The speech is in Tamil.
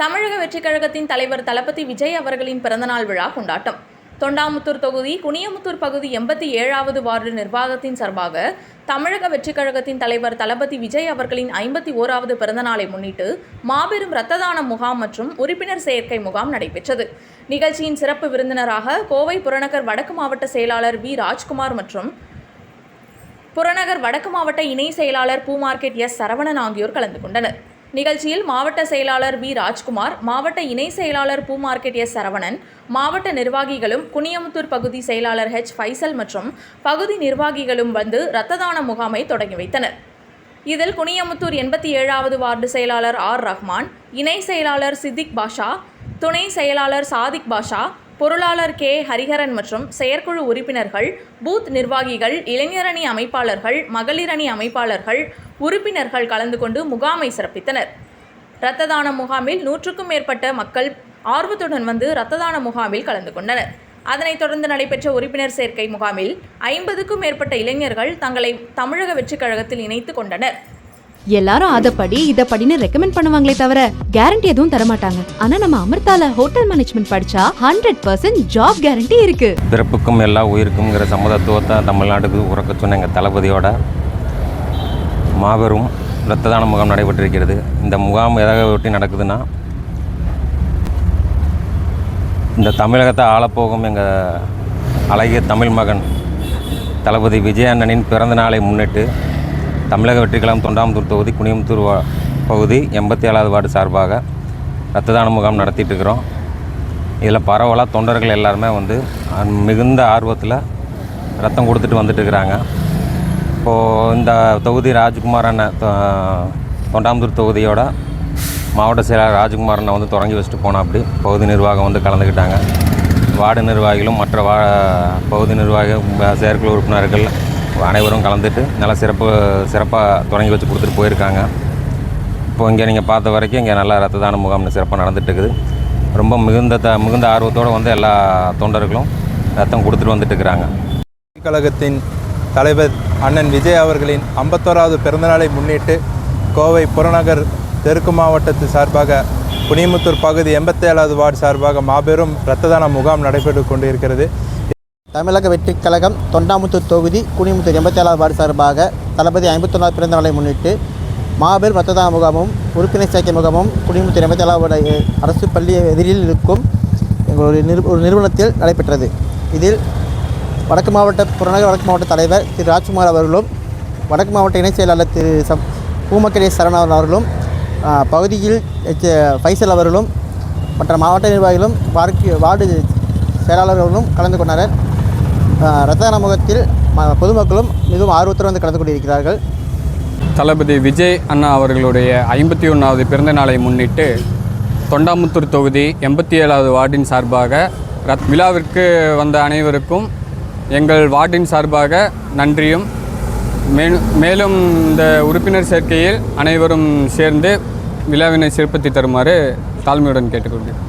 தமிழக வெற்றிக் கழகத்தின் தலைவர் தளபதி விஜய் அவர்களின் பிறந்தநாள் விழா கொண்டாட்டம். தொண்டாமுத்தூர் தொகுதி குனியமுத்தூர் பகுதி 87வது வார்டு நிர்வாகத்தின் சார்பாக தமிழக வெற்றிக் கழகத்தின் தலைவர் தளபதி விஜய் அவர்களின் 51வது பிறந்தநாளை முன்னிட்டு மாபெரும் இரத்த தான முகாம் மற்றும் உறுப்பினர் சேர்க்கை முகாம் நடைபெற்றது. நிகழ்ச்சியின் சிறப்பு விருந்தினராக கோவை புறநகர் வடக்கு மாவட்ட செயலாளர் வி. ராஜ்குமார் மற்றும் புறநகர் வடக்கு மாவட்ட இணை செயலாளர் பூ மார்க்கெட் எஸ். சரவணன் ஆகியோர் கலந்து கொண்டனர். நிகழ்ச்சியில் மாவட்ட செயலாளர் வி. ராஜ்குமார், மாவட்ட இணை செயலாளர் பூ மார்க்கெட் எஸ். சரவணன், மாவட்ட நிர்வாகிகளும் குனியமுத்தூர் பகுதி செயலாளர் ஹெச். ஃபைசல் மற்றும் பகுதி நிர்வாகிகளும் வந்து இரத்த தான முகாமை தொடங்கி வைத்தனர். இதில் குனியமுத்தூர் 87வது வார்டு செயலாளர் ஆர். ரஹ்மான், இணை செயலாளர் சித்திக் பாஷா, துணை செயலாளர் சாதிக் பாஷா, பொருளாளர் கே. ஹரிஹரன் மற்றும் செயற்குழு உறுப்பினர்கள், பூத் நிர்வாகிகள், இளைஞரணி அமைப்பாளர்கள், மகளிரணி அமைப்பாளர்கள், உறுப்பினர்கள் கலந்து கொண்டு முகாமை சிறப்பித்தனர். இரத்த தான முகாமில் 100க்கும் மேற்பட்ட மக்கள் ஆர்வத்துடன் வந்து இரத்த தான முகாமில் கலந்து கொண்டனர். அதனைத் தொடர்ந்து நடைபெற்ற உறுப்பினர் சேர்க்கை முகாமில் 50க்கும் மேற்பட்ட இளைஞர்கள் தங்களை தமிழக வெற்றிக் கழகத்தில் இணைத்துக் கொண்டனர். எல்லாரும் அதப்படி இதப்படின்னு ரெக்கமெண்ட் பண்ணுவாங்களே தவிர கேரண்டி எதுவும் தரமாட்டாங்க. ஆனா நம்ம அமிர்தால ஹோட்டல் மேனேஜ்மெண்ட் படிச்சா 100% ஜாப் கேரண்டி இருக்கு. பிறப்புக்கும் எல்லா உயிருக்கும்ங்கிற சமதத்துவத்தை தமிழ்நாட்டுக்கு உறக்க சொன்ன எங்கள் தளபதியோட மாபெரும் இரத்த தான முகாம் நடைபெற்றிருக்கிறது. இந்த முகாம் எதாக ஒட்டி நடக்குதுன்னா, இந்த தமிழகத்தை ஆளப்போகும் எங்கள் அழகிய தமிழ் மகன் தளபதி விஜய் அண்ணனின் பிறந்த நாளை முன்னிட்டு தமிழக வெற்றிக் கழகம் தொண்டாமுத்தூர் தொகுதி குனியமுத்தூர் பகுதி 87வது வார்டு சார்பாக இரத்த தான முகாம் நடத்திட்டு இருக்கிறோம். இதில் பரவலாக தொண்டர்கள் எல்லாருமே வந்து மிகுந்த ஆர்வத்தில் ரத்தம் கொடுத்துட்டு வந்துட்டு இருக்கிறாங்க. இப்போது இந்த தொகுதி ராஜ்குமார் அண்ணன் தொண்டாமுத்தூர் தொகுதியோட மாவட்ட செயலாளர் ராஜ்குமார் அண்ணன் வந்து தொடங்கி வச்சுட்டு போனால் அப்படி பகுதி நிர்வாகம் வந்து கலந்துக்கிட்டாங்க. வார்டு நிர்வாகிகளும் மற்ற பகுதி நிர்வாக செயற்குழு உறுப்பினர்கள் அனைவரும் கலந்துட்டு நல்லா சிறப்பாக தொடங்கி வச்சு கொடுத்துட்டு போயிருக்காங்க. இப்போ இங்கே நீங்கள் பார்த்த வரைக்கும் இங்கே நல்லா இரத்த தான முகாம் சிறப்பாக நடந்துட்டு இருக்குது. ரொம்ப மிகுந்த ஆர்வத்தோடு வந்து எல்லா தொண்டர்களும் ரத்தம் கொடுத்துட்டு வந்துட்டு இருக்கிறாங்க. கழகத்தின் தலைவர் அண்ணன் விஜய் அவர்களின் 51வது பிறந்தநாளை முன்னிட்டு கோவை புறநகர் தெற்கு மாவட்டத்து சார்பாக குனியமுத்தூர் பகுதி 87வது வார்டு சார்பாக மாபெரும் இரத்த தான முகாம் நடைபெற்று கொண்டிருக்கிறது. தமிழக வெற்றிக் கழகம் தொண்டாமுத்தூர் தொகுதி குனியமுத்தூர் 87வது வார்டு சார்பாக தளபதி 51வது பிறந்த நாளை முன்னிட்டு மாபெரும் இரத்த தான முகாமும் உறுப்பினர் சேர்க்கை முகாமும் குனியமுத்தூர் 87வது அரசு பள்ளி எதிரில் இருக்கும் ஒரு நிறுவனத்தில் நடைபெற்றது. இதில் புறநகர் வடக்கு மாவட்ட தலைவர் திரு ராஜ்குமார் அவர்களும், வடக்கு மாவட்ட இணை செயலாளர் திரு பூமக்கரே சரணன் அவர்களும், பகுதியில் ஃபைசல் அவர்களும் மற்ற மாவட்ட நிர்வாகிகளும் வார்டு செயலாளர்களும் கலந்து கொண்டனர். இரத்த தான முகத்தில் பொதுமக்களும் மிகவும் ஆர்வத்துடன் வந்து கலந்து கொண்டிருக்கிறார்கள். தளபதி விஜய் அண்ணா அவர்களுடைய 51வது பிறந்த நாளை முன்னிட்டு தொண்டாமுத்தூர் தொகுதி 87வது வார்டின் சார்பாக விழாவிற்கு வந்த அனைவருக்கும் எங்கள் வார்டின் சார்பாக நன்றியும், மேலும் இந்த உறுப்பினர் சேர்க்கையில் அனைவரும் சேர்ந்து விழாவினை சிறப்பித்து தருமாறு தாழ்மையுடன் கேட்டுக்கொள்கிறேன்.